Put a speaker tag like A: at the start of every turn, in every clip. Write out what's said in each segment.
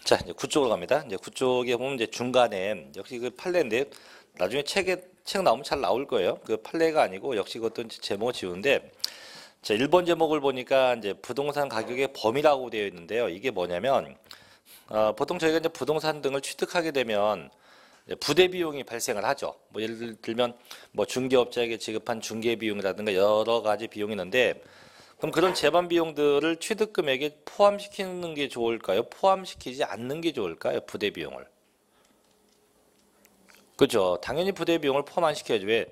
A: 자, 이제 9쪽으로 갑니다. 이제 9쪽에 보면 이제 중간에 역시 그 판례인데 나중에 책 나오면 잘 나올 거예요. 그 판례가 아니고 역시 그것도 이제 제목을 지우는데 자, 1번 제목을 보니까 이제 부동산 가격의 범위라고 되어 있는데요. 이게 뭐냐면 보통 저희가 이제 부동산 등을 취득하게 되면 이제 부대 비용이 발생을 하죠. 뭐 예를 들면 뭐 중개업자에게 지급한 중개 비용이라든가 여러 가지 비용이 있는데 그럼 그런 제반 비용들을 취득 금액에 포함시키는 게 좋을까요? 포함시키지 않는 게 좋을까요? 부대 비용을. 그죠? 당연히 부대 비용을 포함 안 시켜야죠. 왜?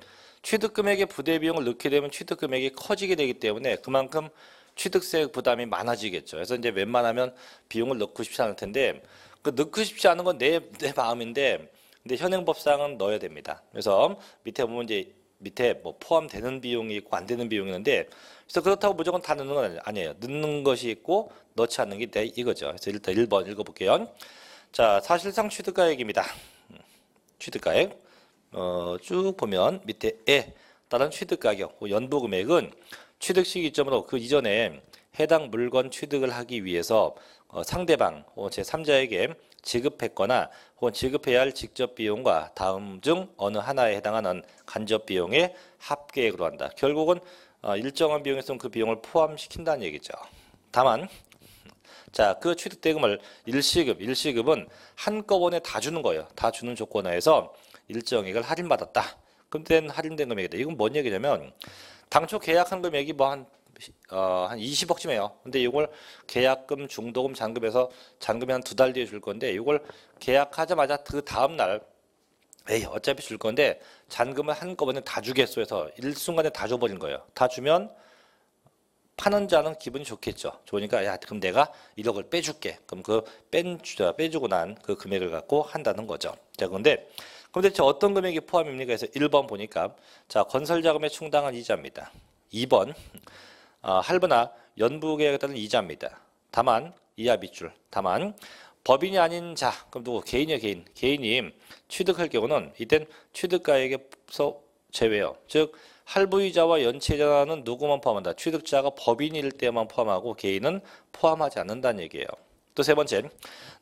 A: 취득 금액에 부대 비용을 넣게 되면 취득 금액이 커지게 되기 때문에 그만큼 취득세 부담이 많아지겠죠. 그래서 이제 웬만하면 비용을 넣고 싶지 않을 텐데 그 넣고 싶지 않은 건 내 마음인데 근데 현행법상은 넣어야 됩니다. 그래서 밑에 보면 이제 밑에 뭐 포함되는 비용이 있고 안 되는 비용이 있는데 그래서 그렇다고 무조건 다 넣는 건 아니에요. 넣는 것이 있고 넣지 않는 게 돼 이거죠. 그래서 일단 1번 읽어볼게요. 자, 사실상 취득가액입니다. 취득가액 쭉 보면 밑에에 따른 취득가격 연부금액은 취득 시기점으로 그 이전에 해당 물건 취득을 하기 위해서 상대방 제3자에게 지급했거나 혹은 지급해야 할 직접 비용과 다음 중 어느 하나에 해당하는 간접 비용의 합계액으로 한다. 결국은 일정한 비용에서는 그 비용을 포함시킨다는 얘기죠. 다만 자, 그 취득대금을 일시급은 한꺼번에 다 주는 거예요. 다 주는 조건 하에서 일정액을 할인받았다. 그럼 할인된 금액이다. 이건 뭔 얘기냐면 당초 계약한 금액이 뭐 한 20억쯤해요. 근데 이걸 계약금, 중도금, 잔금이 한 2달 뒤에 줄 건데 이걸 계약하자마자 그 다음 날 에이 어차피 줄 건데 잔금을 한꺼번에 다 주겠소 해서 일순간에 다 줘버린 거예요. 다 주면 파는 자는 기분이 좋겠죠. 좋으니까 야 그럼 내가 1억을 빼줄게. 그럼 그 빼주고 난 그 금액을 갖고 한다는 거죠. 자 그런데 대체 어떤 금액이 포함입니까? 그래서 1번 보니까 자 건설자금에 충당한 이자입니다. 2번 할부나 연부계약에 따른 이자입니다. 다만 이하 밑줄. 다만 법인이 아닌 자 그럼 누구 개인이요 개인이 취득할 경우는 이땐 취득가액에서 제외요. 즉 할부이자와 연체이자는 누구만 포함한다. 취득자가 법인일 때만 포함하고 개인은 포함하지 않는다는 얘기예요. 또 세 번째,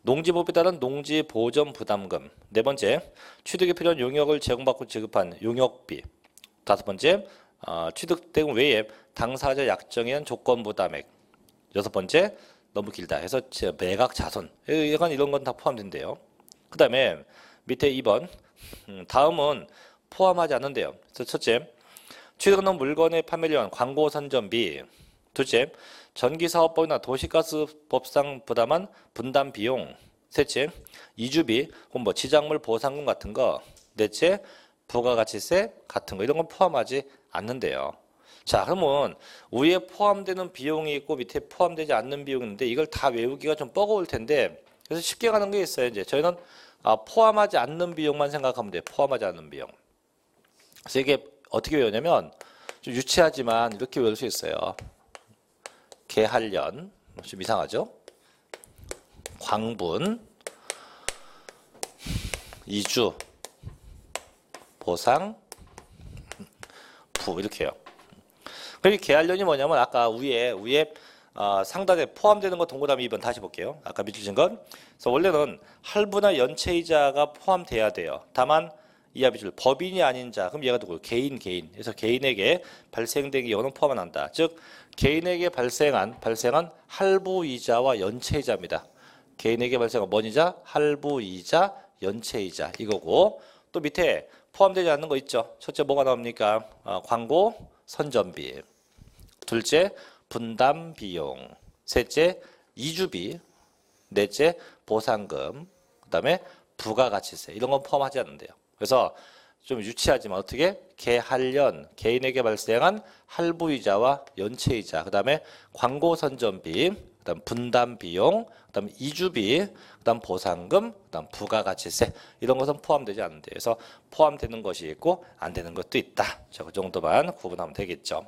A: 농지법에 따른 농지보전 부담금. 네 번째, 취득에 필요한 용역을 제공받고 지급한 용역비. 다섯 번째, 취득대금 외에 당사자 약정에 의한 조건 부담액. 여섯 번째, 너무 길다 해서 매각 자손. 약간 이런 건 다 포함된대요. 그 다음에 밑에 2번, 다음은 포함하지 않는데요. 그래서 첫째, 취득한 물건의 판매를 위한 광고 선전비. 둘째, 전기사업법이나 도시가스법상 부담한 분담 비용. 셋째, 이주비 혹은 뭐 지작물 보상금 같은 거. 넷째, 부가가치세 같은 거 이런 건 포함하지 않는데요. 자, 그러면 위에 포함되는 비용이 있고 밑에 포함되지 않는 비용이 있는데 이걸 다 외우기가 좀 버거울 텐데 그래서 쉽게 가는 게 있어요. 이제 저희는 포함하지 않는 비용만 생각하면 돼요. 포함하지 않는 비용. 그래서 이게 어떻게 외우냐면 좀 유치하지만 이렇게 외울 수 있어요. 계할련 좀 이상하죠? 광분 이주 보상 부 이렇게요. 그럼 이 계할련이 뭐냐면 아까 위에 상단에 포함되는 거 동그라미 2번 다시 볼게요. 아까 밑줄 친 건. 그래서 원래는 할부나 연체이자가 포함돼야 돼요. 다만 이하 밑줄 법인이 아닌 자 그럼 얘가 누구예요? 개인 그래서 개인에게 발생된 경우는 포함 안 한다. 즉 개인에게 발생한 할부이자와 연체이자입니다. 개인에게 발생한 뭔 이자? 할부이자 연체이자 이거고 또 밑에 포함되지 않는 거 있죠. 첫째 뭐가 나옵니까? 광고 선전비. 둘째 분담 비용. 셋째 이주비. 넷째 보상금. 그 다음에 부가가치세 이런 건 포함하지 않는데요. 그래서 좀 유치하지만 어떻게 계할련 개인에게 발생한 할부이자와 연체이자 그 다음에 광고 선전비 그 다음 분담 비용 그 다음 이주비 그 다음 보상금 그 다음 부가가치세 이런 것은 포함되지 않는데 그래서 포함되는 것이 있고 안 되는 것도 있다. 자, 그 정도만 구분하면 되겠죠.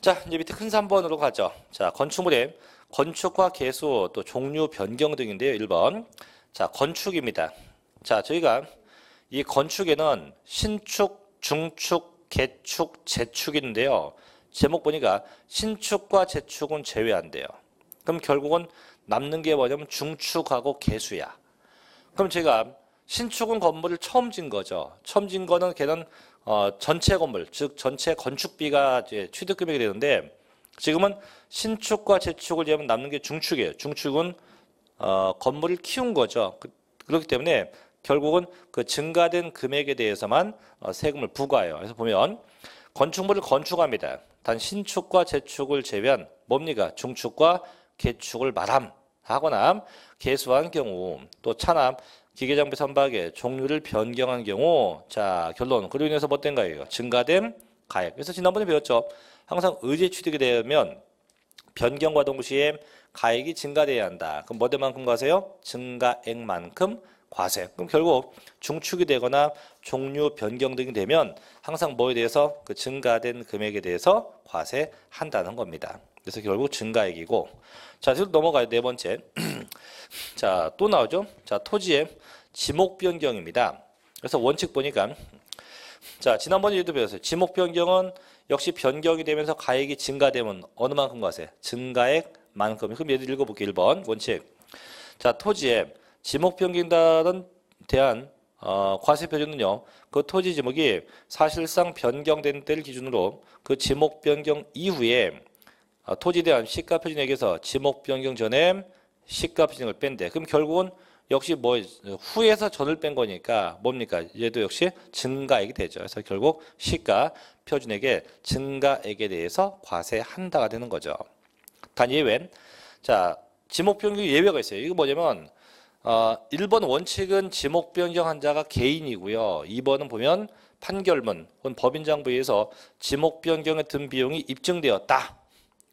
A: 자 이제 밑에 큰 3번으로 가죠. 자 건축물의 건축과 개수 또 종류 변경 등인데요. 1번 자 건축입니다. 자 저희가 이 건축에는 신축, 중축, 개축, 재축이 있는데요. 제목 보니까 신축과 재축은 제외한대요. 그럼 결국은 남는 게 뭐냐면 중축하고 개수야. 그럼 제가 신축은 건물을 처음 진 거죠. 처음 진 거는 걔는 전체 건물, 즉 전체 건축비가 이제 취득금액이 되는데 지금은 신축과 재축을 제하면 남는 게 중축이에요. 중축은 건물을 키운 거죠. 그렇기 때문에 결국은 그 증가된 금액에 대해서만 세금을 부과해요. 그래서 보면 건축물을 건축합니다. 단 신축과 재축을 제외한 뭡니까? 중축과 개축을 마감하거나 개수한 경우, 또 차납, 기계장비 선박의 종류를 변경한 경우, 자 결론 그로 인해서 뭐 된 거예요? 증가된 가액. 그래서 지난번에 배웠죠. 항상 의제 취득이 되면 변경과 동시에 가액이 증가돼야 한다. 그럼 뭐 대만큼 과세요? 증가액만큼 과세. 그럼 결국 중축이 되거나 종류 변경 등이 되면 항상 뭐에 대해서 그 증가된 금액에 대해서 과세한다는 겁니다. 그래서 결국 증가액이고, 자, 지금 넘어가요. 네 번째. 자, 또 나오죠. 자, 토지의 지목 변경입니다. 그래서 원칙 보니까, 자, 지난번에 예도 배웠어요. 지목 변경은 역시 변경이 되면서 가액이 증가되면 어느 만큼 과세? 증가액만큼. 그럼 얘들 읽어볼게요. 1번 원칙. 자, 토지의 지목 변경에 대한 과세 표준은요. 그 토지 지목이 사실상 변경된 때를 기준으로 그 지목 변경 이후에 토지에 대한 시가 표준액에서 지목 변경 전에 시가 표준액을 뺀대. 그럼 결국은 역시 뭐 후에서 전을 뺀 거니까 뭡니까? 얘도 역시 증가액이 되죠. 그래서 결국 시가 표준액의 증가액에 대해서 과세한다가 되는 거죠. 단 예외. 자, 지목 변경 예외가 있어요. 이거 뭐냐면 1번 원칙은 지목 변경한 자가 개인이고요. 2번은 보면 판결문 혹은 법인장부에서 지목 변경에 든 비용이 입증되었다.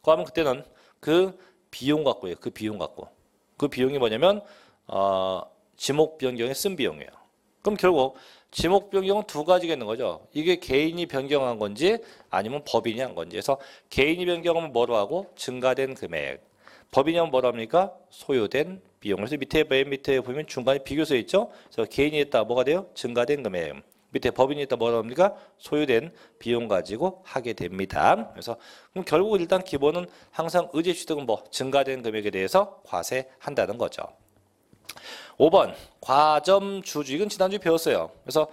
A: 그러면 그때는 그 비용 갖고요. 그 비용 갖고. 그 비용이 뭐냐면 지목 변경에 쓴 비용이에요. 그럼 결국 지목 변경은 두 가지가 있는 거죠. 이게 개인이 변경한 건지 아니면 법인이 한 건지. 그래서 개인이 변경하면 뭐로 하고 증가된 금액. 법인이 하면 뭐로 합니까? 소요된 비용. 그래서 맨 밑에 보면 중간에 비교서 있죠. 그래서 개인이 했다 뭐가 돼요? 증가된 금액. 밑에 법인이 했다 뭐라 합니까? 소요된 비용 가지고 하게 됩니다. 그래서 그럼 결국 일단 기본은 항상 의제 취득은 뭐 증가된 금액에 대해서 과세한다는 거죠. 5번 과점 주주. 이건 지난주에 배웠어요. 그래서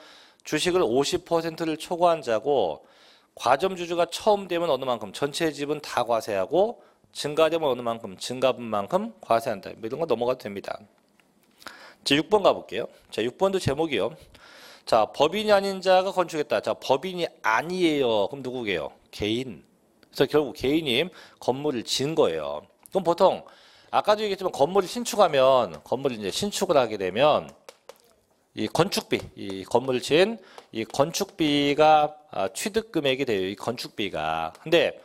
A: 주식을 50%를 초과한 자고 과점 주주가 처음 되면 어느 만큼 전체 지분 다 과세하고 증가되면 어느 만큼 증가분만큼 과세한다. 이런 거 넘어가도 됩니다. 자, 6번 가볼게요. 자, 6번도 제목이요. 자, 법인이 아닌 자가 건축했다. 자, 법인이 아니에요. 그럼 누구게요? 개인. 그래서 결국 개인이 건물을 지은 거예요. 그럼 보통 아까도 얘기했지만 건물을 신축하면 건물을 이제 신축을 하게 되면 이 건축비, 이 건물을 지은 이 건축비가 취득 금액이 돼요. 이 건축비가. 근데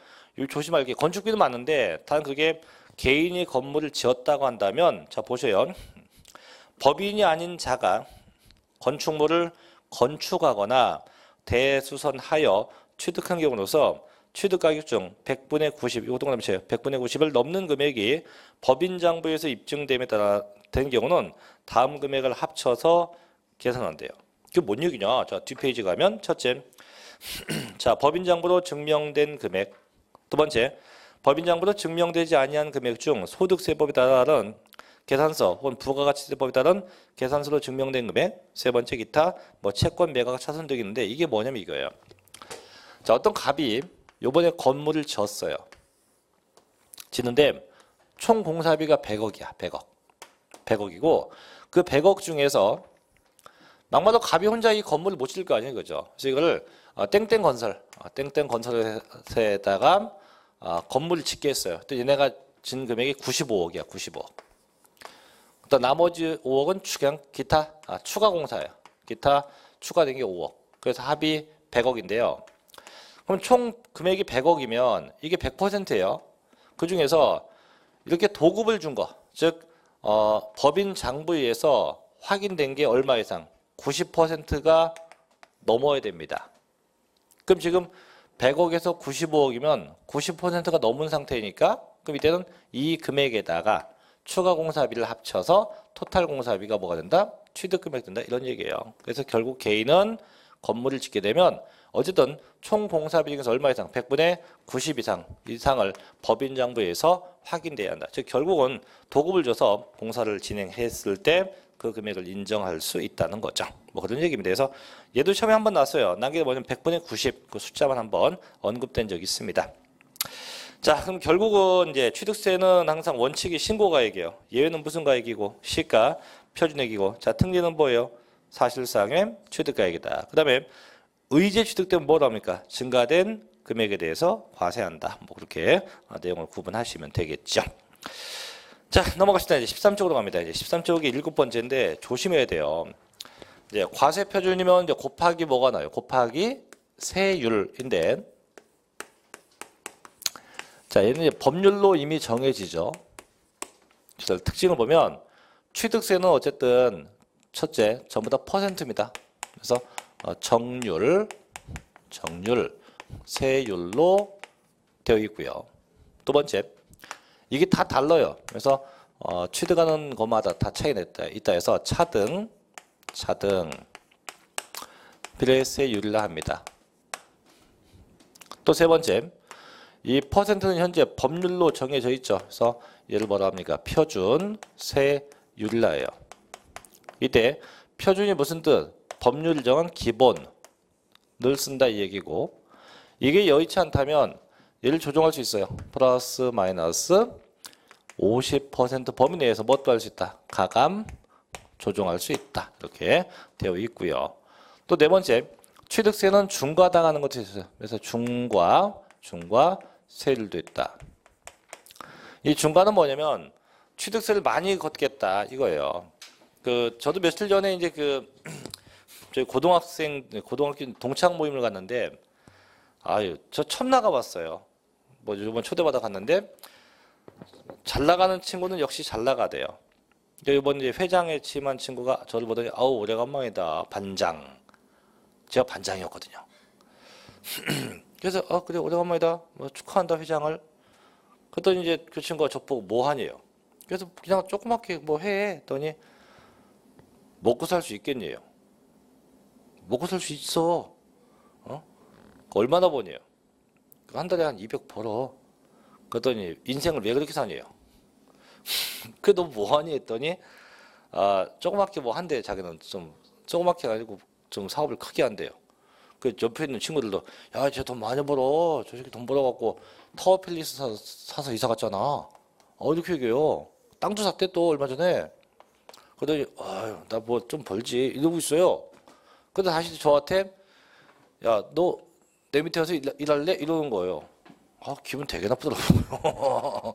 A: 조심하게 건축비도 많은데 단 그게 개인이 건물을 지었다고 한다면 자 보세요. 법인이 아닌 자가 건축물을 건축하거나 대수선하여 취득한 경우로서 취득가격 중 100분의 90, 이것도 남으세요. 100분의 90을 넘는 금액이 법인장부에서 입증됨에 따라 된 경우는 다음 금액을 합쳐서 계산한대요. 그게 뭔 얘기냐? 자, 뒷페이지 가면 첫째, 자 법인장부로 증명된 금액. 두 번째, 법인장부로 증명되지 아니한 금액 중 소득세법에 따른 계산서 혹은 부가가치세법에 따른 계산서로 증명된 금액. 세 번째, 기타 뭐 채권 매각 차손 등이 있는데 이게 뭐냐면 이거예요. 자, 어떤 갑이 요번에 건물을 지었어요. 지는데 총 공사비가 100억이야. 100억이고 그 100억 중에서 막마도 갑이 혼자 이 건물을 못 지을 거 아니에요. 그죠? 그래서 이거를 땡땡건설에다가 건물을 짓게 했어요. 또 얘네가 진 금액이 95억이야. 95억. 또 나머지 5억은 그냥 기타 추가 공사예요. 기타 추가된 게 5억. 그래서 합이 100억인데요. 그럼 총 금액이 100억이면 이게 100%예요. 그 중에서 이렇게 도급을 준 거, 즉 법인 장부에 의해서 확인된 게 얼마 이상? 90%가 넘어야 됩니다. 그럼 지금 100억에서 95억이면 90%가 넘은 상태니까 그럼 이때는 이 금액에다가 추가 공사비를 합쳐서 토탈 공사비가 뭐가 된다? 취득금액 된다. 이런 얘기예요. 그래서 결국 개인은 건물을 짓게 되면 어쨌든 총 봉사 비중에서 얼마 이상 100분의 90 이상을 법인장부에서 확인돼야 한다. 즉 결국은 도급을 줘서 봉사를 진행했을 때 그 금액을 인정할 수 있다는 거죠. 뭐 그런 얘기입니다. 그래서 얘도 처음에 한번 나왔어요. 난게 뭐냐면 100분의 90 그 숫자만 한번 언급된 적이 있습니다. 자, 그럼 결국은 이제 취득세는 항상 원칙이 신고가액이에요. 예외는 무슨 가액이고 시가 표준액이고, 자 특리는 뭐예요? 사실상의 취득가액이다. 그 다음에 의제 취득되면 뭐라 합니까? 증가된 금액에 대해서 과세한다. 뭐 그렇게 내용을 구분하시면 되겠죠. 자, 넘어갑시다. 이제 13쪽으로 갑니다. 이제 13쪽이 7번째인데 조심해야 돼요. 이제 과세 표준이면 이제 곱하기 뭐가 나요? 곱하기 세율인데, 자, 얘는 이제 법률로 이미 정해지죠. 그래서 특징을 보면 취득세는 어쨌든 첫째 전부 다 퍼센트입니다. 그래서 정률, 세율로 되어 있고요. 두 번째, 이게 다 달라요. 그래서 취득하는 것마다 다 차이가 있다 해서 차등 비례세율이라 합니다. 또 세 번째, 이 퍼센트는 현재 법률로 정해져 있죠. 그래서 얘를 뭐라 합니까? 표준 세율이라예요. 이때 표준이 무슨 뜻? 법률 정한 기본을 쓴다 이 얘기고, 이게 여의치 않다면 얘를 조정할 수 있어요. 플러스 마이너스 50% 범위 내에서 뭐 또 할 수 있다? 가감 조정할 수 있다. 이렇게 되어 있고요. 또 네 번째, 취득세는 중과당하는 것도 있어요. 그래서 중과 세율도 있다. 이 중과는 뭐냐면 취득세를 많이 걷겠다 이거예요. 저도 며칠 전에 이제 저희 고등학교 동창 모임을 갔는데, 저 처음 나가봤어요. 뭐 이번 초대받아 갔는데 잘 나가는 친구는 역시 잘 나가대요. 이번 이제 회장에 취임한 친구가 저를 보더니 아우 오래간만이다 반장. 제가 반장이었거든요. 그래서 그래 오래간만이다. 뭐 축하한다 회장을. 그랬더니 이제 그 친구가 저보고 뭐 하니요. 그래서 그냥 조그맣게 뭐 해 했더니 먹고 살 수 있겠니요. 먹고 살 수 있어. 얼마나 버니요? 한 달에 한 200 벌어. 그랬더니 인생을 왜 그렇게 사니요? 그래 너 뭐하니 했더니 조그맣게 뭐 한대. 자기는 좀 조그맣게 가지고 좀 사업을 크게 한대요. 그 옆에 있는 친구들도 야 쟤 돈 많이 벌어. 저 새끼 돈 벌어갖고 타워팰리스 사서 이사 갔잖아. 이렇게 얘기해요. 땅도 샀대 또 얼마 전에. 그러더니 나 뭐 좀 벌지 이러고 있어요. 근데 다시 저한테 야 너 내 밑에 와서 일할래? 이러는 거예요. 기분 되게 나쁘더라고요.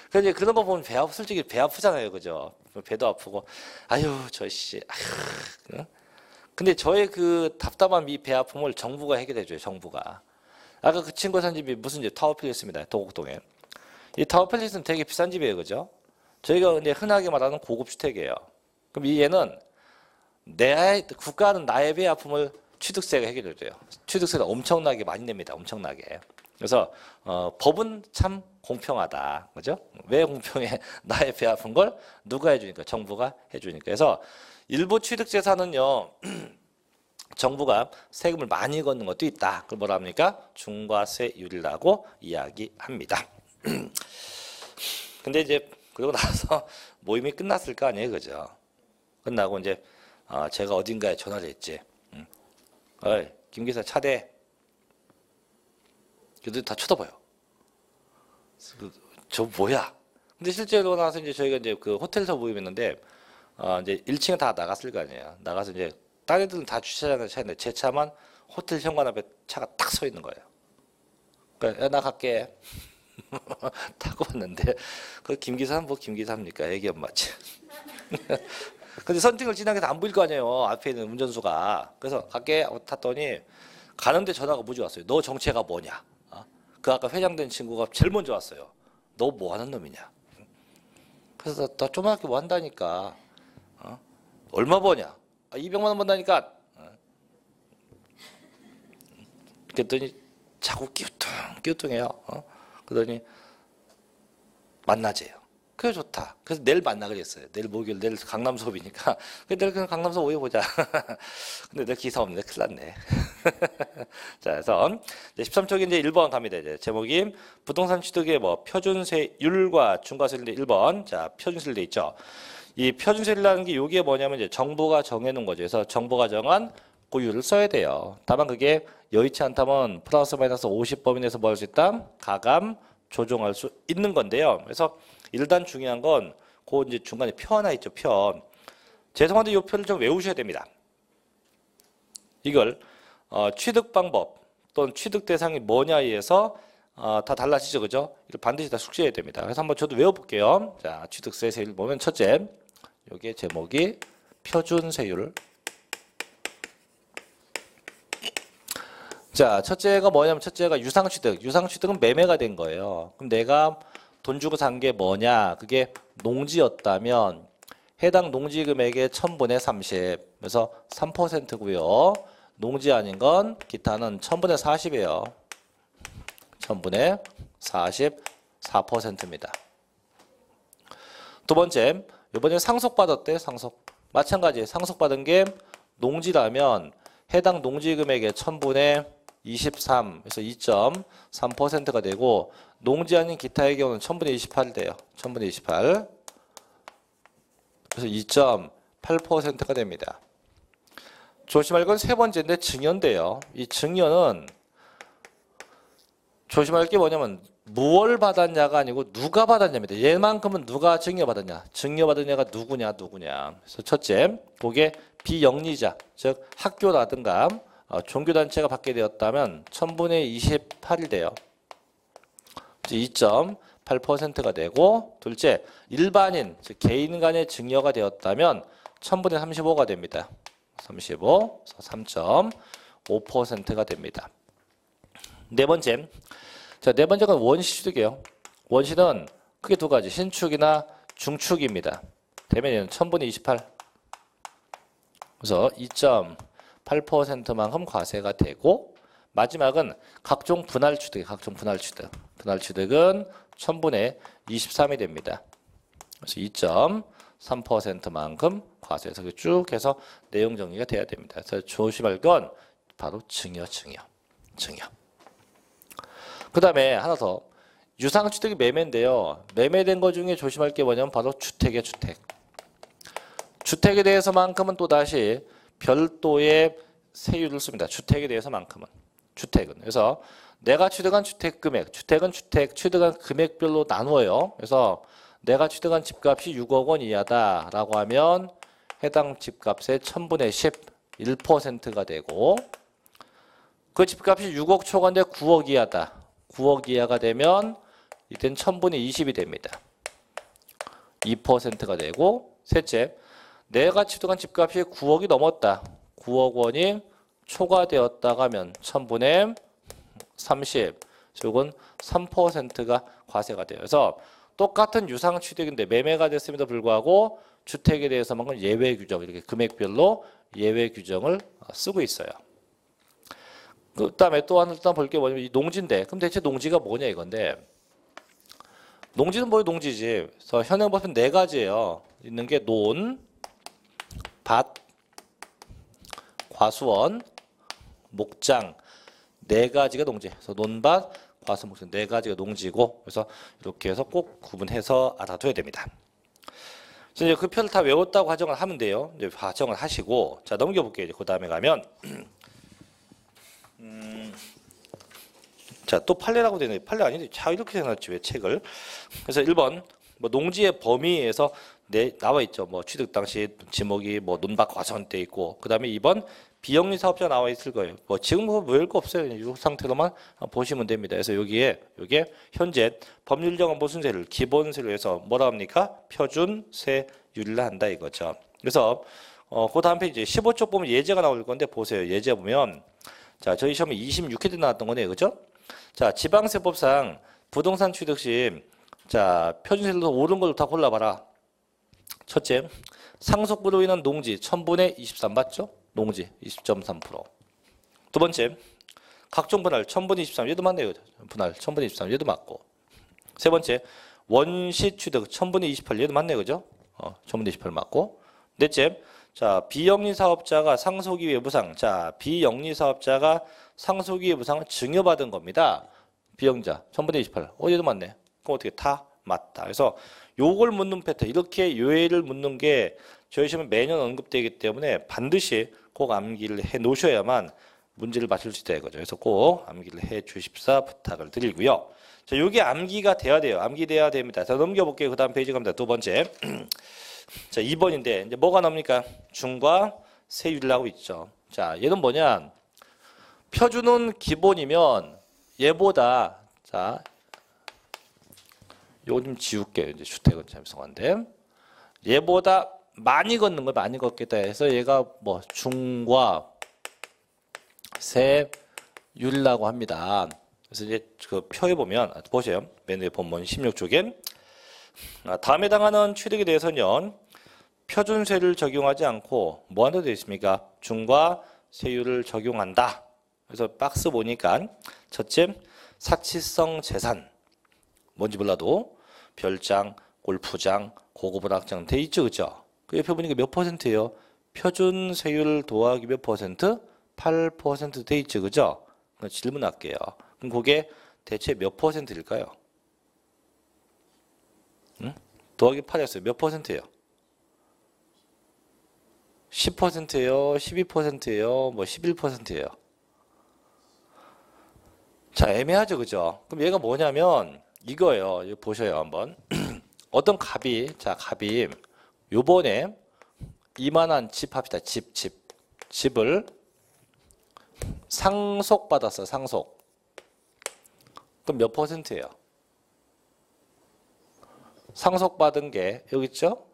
A: 그래서 그런 거 보면 솔직히 배 아프잖아요, 그죠? 배도 아프고, 아유, 저씨, 근데 저의 그 답답한 이 배 아픔을 정부가 해결해줘요, 정부가. 아까 그 친구 산 집이 무슨 집? 타워팰리스입니다, 도곡동에. 이 타워팰리스는 되게 비싼 집이에요, 그죠? 저희가 근데 흔하게 말하는 고급 주택이에요. 그럼 얘는 국가는 나의 배 아픔을 취득세가 해결해줘요. 취득세가 엄청나게 많이 냅니다, 엄청나게. 그래서 법은 참 공평하다, 그죠? 왜 공평해? 나의 배 아픈 걸 누가 해주니까? 정부가 해주니까. 그래서 일부 취득재산은요, 정부가 세금을 많이 걷는 것도 있다. 그걸 뭐라 합니까? 중과세율이라고 이야기합니다. 근데 이제 그러고 나서 모임이 끝났을 거 아니에요, 그죠? 끝나고 이제 제가 어딘가에 전화를 했지. 어이, 김 기사 차대. 그들 다 쳐다봐요. 저 뭐야? 근데 실제로 나서 이제 저희가 이제 그 호텔에서 모임했는데, 이제 1층에 다 나갔을 거 아니에요. 나가서 이제 딴 애들은 다 주차장에 차 있는데 제 차만 호텔 현관 앞에 차가 딱 서 있는 거예요. 그러니까 야, 나 갈게. 타고 왔는데 그 김 기사는 뭐 김 기사입니까? 애기 엄마지. 근데 선팅을 지나게 안 보일 거 아니에요. 앞에 있는 운전수가. 그래서 갈게 탔더니 가는데 전화가 무지 왔어요. 너 정체가 뭐냐? 그 아까 회장된 친구가 제일 먼저 왔어요. 너 뭐 하는 놈이냐? 그래서 나 조그맣게 뭐 한다니까. 얼마 버냐? 200만 원 번다니까. 그랬더니 자꾸 끼우뚱해요. 그러더니 만나재요. 그래 좋다. 그래서 내일 만나 그랬어요. 내일 목요일 내일 강남 수업이니까. 내일 그냥 강남 수업 오해 보자. 근데 내일 기사 없는데 큰일 났네. 자, 그래서 이제 13쪽에 이제 1번 갑니다. 이제 제목이 부동산 취득의 뭐 표준세율과 중과세율인데 1번. 자, 표준세율 돼 있죠. 이 표준세율이라는 게 이게 뭐냐면 이제 정부가 정해놓은 거죠. 그래서 정부가 정한 고율을 써야 돼요. 다만 그게 여의치 않다면 플러스 마이너스 50범위 내에서 뭐 할 수 있다? 가감 조정할 수 있는 건데요. 그래서 일단 중요한 건 그 이제 중간에 표 하나 있죠. 표. 죄송한데 이 표를 좀 외우셔야 됩니다. 이걸 취득 방법 또는 취득 대상이 뭐냐에 의해서 다 달라지죠. 그죠? 이걸 반드시 다 숙지해야 됩니다. 그래서 한번 저도 외워볼게요. 자, 취득세 세율 보면 첫째, 여기에 제목이 표준세율. 자, 첫째가 뭐냐면 첫째가 유상취득. 유상취득은 매매가 된 거예요. 그럼 내가 돈 주고 산 게 뭐냐? 그게 농지였다면 해당 농지 금액의 1000분의 30. 그래서 3%고요. 농지 아닌 건 기타는 1000분의 40이에요. 1000분의 44%입니다. 두 번째, 이번에 상속받았대. 상속. 마찬가지 상속받은 게 농지라면 해당 농지 금액의 1000분의 23, 그래서 2.3%가 되고 농지 아닌 기타의 경우는 1000분의 28이 돼요. 1000분의 28. 그래서 2.8%가 됩니다. 조심할 건 세 번째인데 증여인데요. 이 증여는 조심할 게 뭐냐면 무엇을 받았냐가 아니고 누가 받았냐입니다. 얘만큼은 누가 증여받았냐. 증여받은 애가 누구냐. 그래서 첫째, 그게 비영리자, 즉 학교라든가 종교단체가 받게 되었다면 1000분의 28이 돼요. 2.8%가 되고 둘째, 일반인, 즉 개인 간의 증여가 되었다면 1000분의 35가 됩니다. 35, 3.5%가 됩니다. 네 번째, 자, 네 번째가 원시취득이에요. 원시는 크게 두 가지, 신축이나 중축입니다. 대면에는 1000분의 28. 그래서 2.8%만큼 과세가 되고 마지막은 각종 분할취득, 분할취득은 1000분의 23이 됩니다. 그래서 2.3%만큼 과세해서 쭉 해서 내용 정리가 돼야 됩니다. 그래서 조심할 건 바로 증여. 그 다음에 하나 더, 유상취득이 매매인데요. 매매된 것 중에 조심할 게 뭐냐면 바로 주택이에요. 주택에 대해서만큼은 또다시 별도의 세율을 씁니다. 주택에 대해서만큼은. 그래서 내가 취득한 주택 금액, 주택은 취득한 금액별로 나누어요. 그래서 내가 취득한 집값이 6억 원 이하다라고 하면 해당 집값의 1000분의 10, 1%가 되고 그 집값이 6억 초과인데 9억 이하다. 9억 이하가 되면 이때는 1000분의 20이 됩니다. 2%가 되고 셋째, 내가 취득한 집값이 9억이 넘었다. 9억 원이 초과되었다가 하면 1000분의 30, 이건 3%가 과세가 돼요. 그래서 똑같은 유상 취득인데 매매가 됐음에도 불구하고 주택에 대해서만큼 예외 규정, 이렇게 금액별로 예외 규정을 쓰고 있어요. 그 다음에 또 하나 볼 게 뭐냐면 이 농지인데, 그럼 대체 농지가 뭐냐 이건데, 농지는 뭐예요? 농지지. 그래서 현행법은 네 가지예요. 있는 게 논, 밭, 과수원, 목장, 네 가지가 농지. 그래서 논밭, 과수원, 목장 네 가지가 농지고, 그래서 이렇게 해서 꼭 구분해서 알아둬야 됩니다. 이제 그 표를 다 외웠다고 가정을 하면 돼요. 이제 가정을 하시고, 자 넘겨볼게요. 이제 그 다음에 가면, 자 또 판례라고 되네. 판례 아닌데 자 이렇게 생각했지 왜 책을? 그래서 1번 뭐 농지의 범위에서 나와 있죠. 뭐 취득 당시 지목이 뭐 논밭 과수원 때 있고, 그 다음에 2번 비영리 사업자 나와 있을 거예요. 뭐 지금 뭐 외울 거 없어요. 그냥 이 상태로만 보시면 됩니다. 그래서 여기에 현재 법률 정한 모순세를 기본세로 해서 뭐라 합니까? 표준세율을 한다 이거죠. 그래서 그 다음 페이지 15쪽 보면 예제가 나올 건데 보세요. 예제 보면 자 저희 시험에 26회 때 나왔던 거네요, 그죠? 자 지방세법상 부동산 취득 시 자 표준세율로 옳은 걸로 다 골라봐라. 첫째, 상속분으로 인한 농지 1000분의 23 맞죠? 농지 20.3%. 두 번째, 각종 분할 1000분의 23 얘도 맞네요. 분할 1000분의 23 얘도 맞고. 세 번째, 원시 취득 1000분의 28 얘도 맞네 그죠? 1000분의 28 맞고. 넷째, 자 비영리 사업자가 상속이 외부상. 자 비영리 사업자가 상속이 외부상을 증여받은 겁니다. 비영자 1000분의 28 얘도 맞네. 그럼 어떻게 다 맞다. 그래서 요걸 묻는 패턴 이렇게 요예를 묻는 게 저희 시험에 매년 언급되기 때문에 반드시 꼭 암기를 해 놓으셔야만 문제를 맞출 수 있다 이거죠. 그래서 꼭 암기를 해 주십사 부탁을 드리고요. 자, 요게 암기가 돼야 돼요. 암기돼야 됩니다. 자, 넘겨볼게요. 그 다음 페이지 갑니다. 두 번째. 자, 2번인데, 이제 뭐가 나옵니까? 중과 세율을 하고 있죠. 자, 얘는 뭐냐? 표준은 기본이면 얘보다, 자, 요거 좀 지울게요. 이제 주택은 참 죄송한데. 얘보다 많이 걷는 걸 많이 걷겠다 해서 얘가 뭐 중과 세율이라고 합니다. 그래서 이제 그 표에 보면 보세요. 맨 위에 본문 16쪽엔 다음에 해당하는 취득에 대해서는 표준세율을 적용하지 않고 뭐 한다고 되어 있습니까? 중과 세율을 적용한다. 그래서 박스 보니까 첫째 사치성 재산 뭔지 몰라도 별장, 골프장, 고급 오락장 돼 있죠, 그죠? 그 옆에 보니까 몇 퍼센트예요? 표준세율 더하기 몇 퍼센트? 8% 돼 있죠, 그죠? 질문할게요. 그럼 그게 대체 몇 퍼센트일까요? 응? 더하기 8했어요. 몇 퍼센트예요? 10%예요? 12%예요? 뭐 11%예요? 자, 애매하죠, 그죠? 그럼 얘가 뭐냐면 이거예요. 이거 보셔요, 한번. 어떤 갑이, 자, 갑이 요번에 이만한 집 합시다. 집을 상속받았어, 상속. 그럼 몇 퍼센트예요? 상속받은 게 여기 있죠?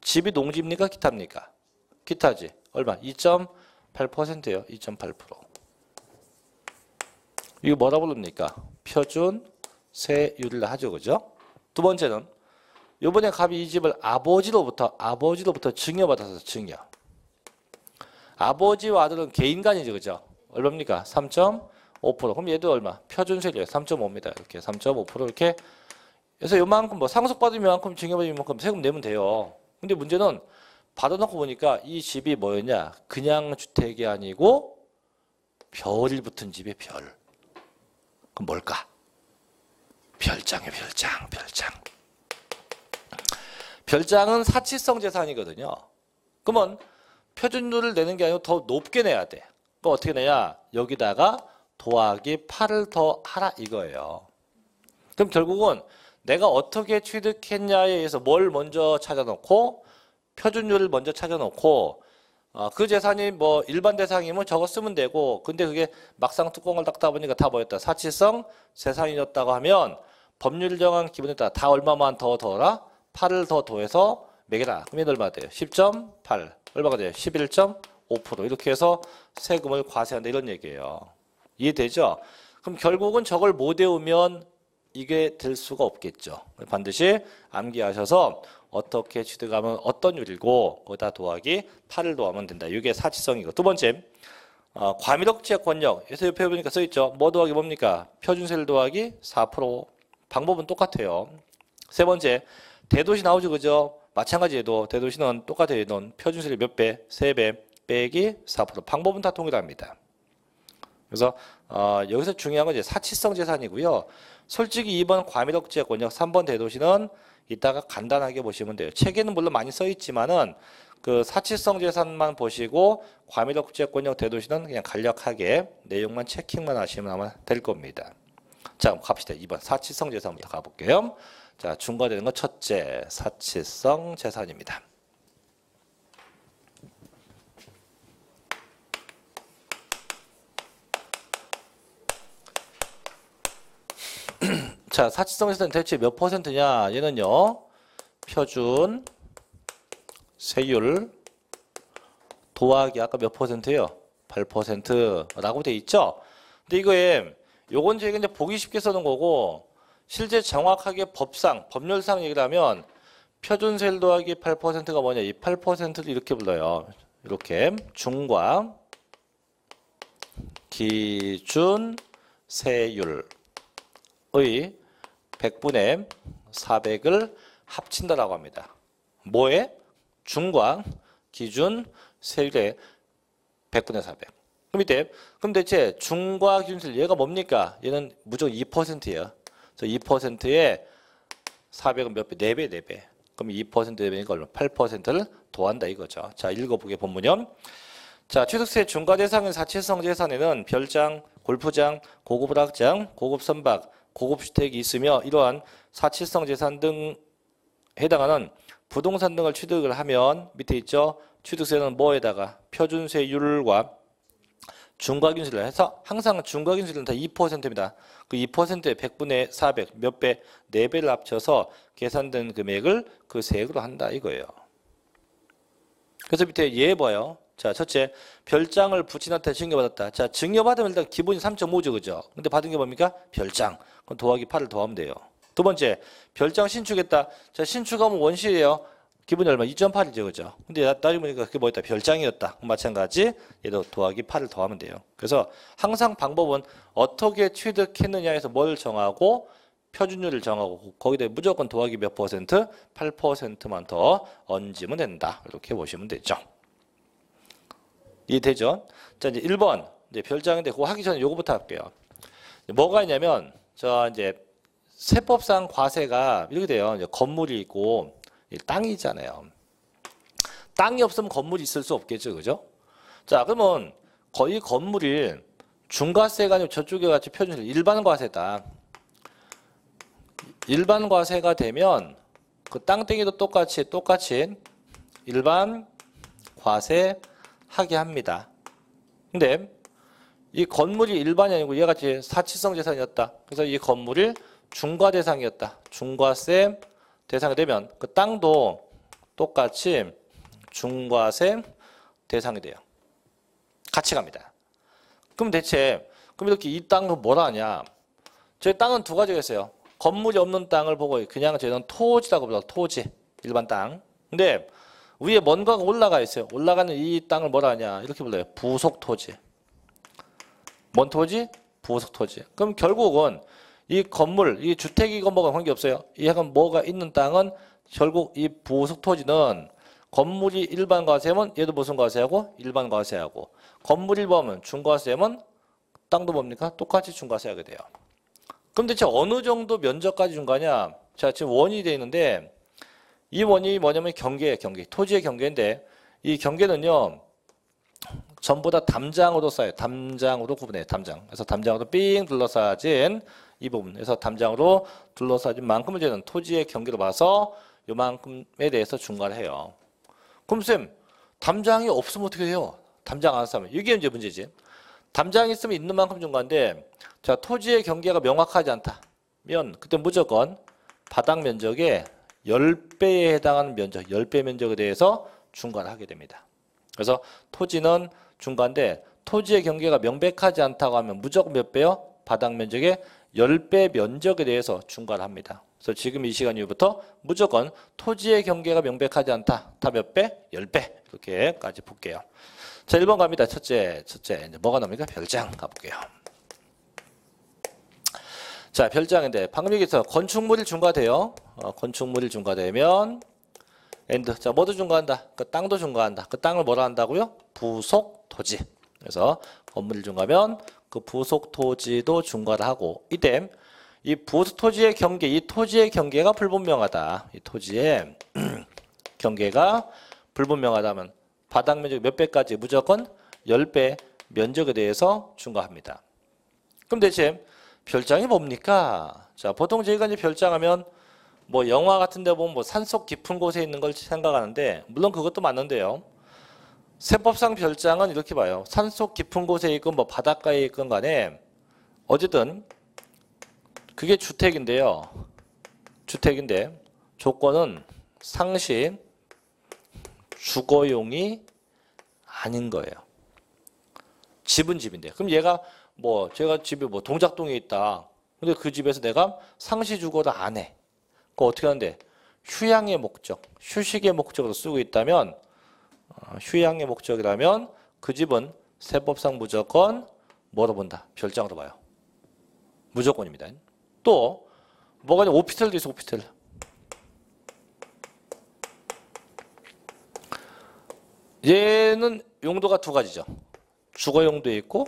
A: 집이 농지입니까? 기타입니까? 기타지. 얼마? 2.8%예요. 2.8%. 이거 뭐라 부릅니까? 표준세율을 하죠. 그죠? 두 번째는 이번에 갑이 이 집을 아버지로부터 증여받아서 증여. 아버지와 아들은 개인간이죠. 그죠? 얼마입니까? 3.5%. 그럼 얘도 얼마? 표준세율이에요. 3.5입니다. 이렇게 3.5% 이렇게 그래서 요만큼 뭐 상속받으면 요만큼 증여받으면 요만큼 세금 내면 돼요. 근데 문제는 받아놓고 보니까 이 집이 뭐였냐? 그냥 주택이 아니고 별이 붙은 집의 별. 그럼 뭘까? 별장이에요. 별장. 별장은 사치성 재산이거든요. 그러면 표준율을 내는 게 아니고 더 높게 내야 돼. 그럼 어떻게 내냐? 여기다가 더하기 8을 더 하라 이거예요. 그럼 결국은 내가 어떻게 취득했냐에 의해서 뭘 먼저 찾아놓고 표준율을 먼저 찾아놓고 그 재산이 뭐 일반 대상이면 저거 쓰면 되고 근데 그게 막상 뚜껑을 닦다 보니까 다 뭐였다? 사치성 재산이었다고 하면 법률 정한 기본에 따라 다 얼마만 더 더라? 8을 더 더해서 매겨라. 그럼 얘는 얼마 돼요? 10.8 얼마가 돼요? 11.5% 이렇게 해서 세금을 과세한다 이런 얘기예요. 이해되죠? 그럼 결국은 저걸 못 외우면 이게 될 수가 없겠죠. 반드시 암기하셔서 어떻게 취득하면 어떤 율이고 거기다 더하기 8을 더하면 된다. 이게 사치성이고 두 번째 과밀억제 권역. 그래서 옆에 보니까 써있죠. 뭐 더하기 뭡니까? 표준세율 더하기 4%. 방법은 똑같아요. 세 번째 대도시 나오죠. 그죠? 마찬가지에도 대도시는 똑같아요. 얘는 표준세율 몇 배? 3배 빼기 4%. 방법은 다 동일합니다. 그래서 여기서 중요한 건 이제 사치성 재산이고요. 솔직히 2번 과밀억제 권역, 3번 대도시는 이따가 간단하게 보시면 돼요. 책에는 물론 많이 써 있지만은 그 사치성 재산만 보시고 과밀억제 권역 대도시는 그냥 간략하게 내용만 체킹만 하시면 아마 될 겁니다. 자, 갑시다. 2번 사치성 재산부터 가볼게요. 자, 중과되는 건 첫째 사치성 재산입니다. 자, 사치성 재산 대체 몇 퍼센트냐? 얘는요. 표준 세율 더하기 아까 몇 퍼센트예요? 8%라고 돼 있죠? 근데 이거에 요건 저희가 이제 보기 쉽게 써놓은 거고 실제 정확하게 법률상 얘기를 하면 표준세율 더하기 8%가 뭐냐? 이 8%를 이렇게 불러요. 이렇게 중과 기준 세율의 100분의 400을 합친다라고 합니다. 뭐에? 중과 기준 세율의 100분의 400. 그럼 대체 중과 기준 세율 얘가 뭡니까? 얘는 무조건 2%예요. 그래서 2%에 400은 몇 배? 4배, 4배. 그럼 2% 되니까 얼마? 8%를 더한다 이거죠. 자, 읽어보게 본문이요. 자, 취득세 중과 대상인 사치성 재산에는 별장, 골프장, 고급 오락장, 고급 선박, 고급 주택이 있으며 이러한 사치성 재산 등 해당하는 부동산 등을 취득을 하면 밑에 있죠. 취득세는 뭐에다가 표준세율과 중과균세를 해서 항상 중과균세는 다 2%입니다. 그 2%에 100분의 400 몇 배? 4배를 합쳐서 계산된 금액을 그 세액으로 한다 이거예요. 그래서 밑에 얘 봐요. 자, 첫째, 별장을 부친한테 증여받았다. 자, 증여받으면 일단 기본이 3.5죠, 그죠? 근데 받은 게 뭡니까? 별장. 그럼 더하기 8을 더하면 돼요. 두 번째, 별장 신축했다. 자, 신축하면 원시예요. 기본이 얼마? 2.8이죠, 그죠? 근데 나중에 보니까 그게 뭐였다? 별장이었다. 마찬가지, 얘도 더하기 8을 더하면 돼요. 그래서 항상 방법은 어떻게 취득했느냐에서 뭘 정하고 표준율을 정하고 거기다 무조건 더하기 몇 퍼센트? 8%만 더 얹으면 된다. 이렇게 보시면 되죠. 이해되죠? 자, 이제 1번. 이제 별장인데 그거 하기 전에 요거부터 할게요. 뭐가 있냐면, 저 이제 세법상 과세가 이렇게 돼요. 이제 건물이 있고 땅이 있잖아요. 땅이 없으면 건물이 있을 수 없겠죠. 그죠? 자, 그러면 거의 건물이 중과세가 아니고 저쪽에 같이 표준세 일반 과세다. 일반 과세가 되면 그 땅덩이도 똑같이 일반 과세 하게 합니다. 근데 이 건물이 일반이 아니고 얘가 같이 사치성 재산이었다. 그래서 이 건물이 중과 대상이었다. 중과세 대상이 되면 그 땅도 똑같이 중과세 대상이 돼요. 같이 갑니다. 그럼 대체 그럼 이렇게 이 땅은 뭐라 하냐? 저희 땅은 두 가지가 있어요. 건물이 없는 땅을 보고 그냥 저희는 토지라고 불러요. 토지. 일반 땅. 근데 위에 뭔가가 올라가 있어요. 올라가는 이 땅을 뭐라 하냐? 이렇게 불러요. 부속 토지. 뭔 토지? 부속 토지. 그럼 결국은 이 건물, 이 주택이고 뭐가 관계없어요. 이 약간 뭐가 있는 땅은 결국 이 부속 토지는 건물이 일반 과세면 얘도 무슨 과세하고? 일반 과세하고. 건물이 보면 중과세면 땅도 뭡니까? 똑같이 중과세하게 돼요. 그럼 대체 어느 정도 면적까지 준 거냐? 자, 지금 원이 되어 있는데 이 원이 뭐냐면 경계예요. 경계. 토지의 경계인데 이 경계는요. 전부 다 담장으로 쌓여요. 담장으로 구분해요. 담장. 그래서 담장으로 삥 둘러싸진 이 부분. 그래서 담장으로 둘러싸진 만큼을 저는 토지의 경계로 봐서 요만큼에 대해서 중과를 해요. 그럼 쌤, 담장이 없으면 어떻게 돼요? 담장 안 쓰면. 이게 이제 문제지. 담장이 있으면 있는 만큼 중과인데 자, 토지의 경계가 명확하지 않다면 그때 무조건 바닥 면적의 10배에 해당하는 면적, 10배 면적에 대해서 중과를 하게 됩니다. 그래서 토지는 중과인데 토지의 경계가 명백하지 않다고 하면 무조건 몇 배요? 바닥 면적의 10배 면적에 대해서 중과를 합니다. 그래서 지금 이 시간 이후부터 무조건 토지의 경계가 명백하지 않다. 다 몇 배? 10배. 이렇게까지 볼게요. 자, 1번 갑니다. 첫째. 이제 뭐가 나옵니까? 별장 가볼게요. 자, 별장인데 방금 얘기했어. 건축물이 중과돼요. 건축물이 중과되면 엔드. 자, 뭐도 중과한다. 그 땅도 중과한다. 그 땅을 뭐라 한다고요? 부속 토지. 그래서 건물이 중과하면 그 부속 토지도 중과를 하고 이때 이 부속 토지의 경계, 이 토지의 경계가 불분명하다. 이 토지의 경계가 불분명하다면 바닥 면적 몇 배까지 무조건 10배 면적에 대해서 중과합니다. 그럼 대체 별장이 뭡니까? 자, 보통 저희가 이제 별장하면 뭐 영화 같은 데 보면 뭐 산속 깊은 곳에 있는 걸 생각하는데 물론 그것도 맞는데요. 세법상 별장은 이렇게 봐요. 산속 깊은 곳에 있건 뭐 바닷가에 있건 간에 어쨌든 그게 주택인데요. 주택인데 조건은 상시 주거용이 아닌 거예요. 집은 집인데. 그럼 얘가 뭐 제가 집이 뭐 동작동에 있다. 근데 그 집에서 내가 상시 주거를 안 해. 그거 어떻게 하는데? 휴양의 목적, 휴식의 목적으로 쓰고 있다면 휴양의 목적이라면 그 집은 세법상 무조건 뭐로 본다? 별장으로 봐요. 무조건입니다. 또 뭐가 오피스텔도 있어. 오피스텔. 얘는 용도가 두 가지죠. 주거용도에 있고,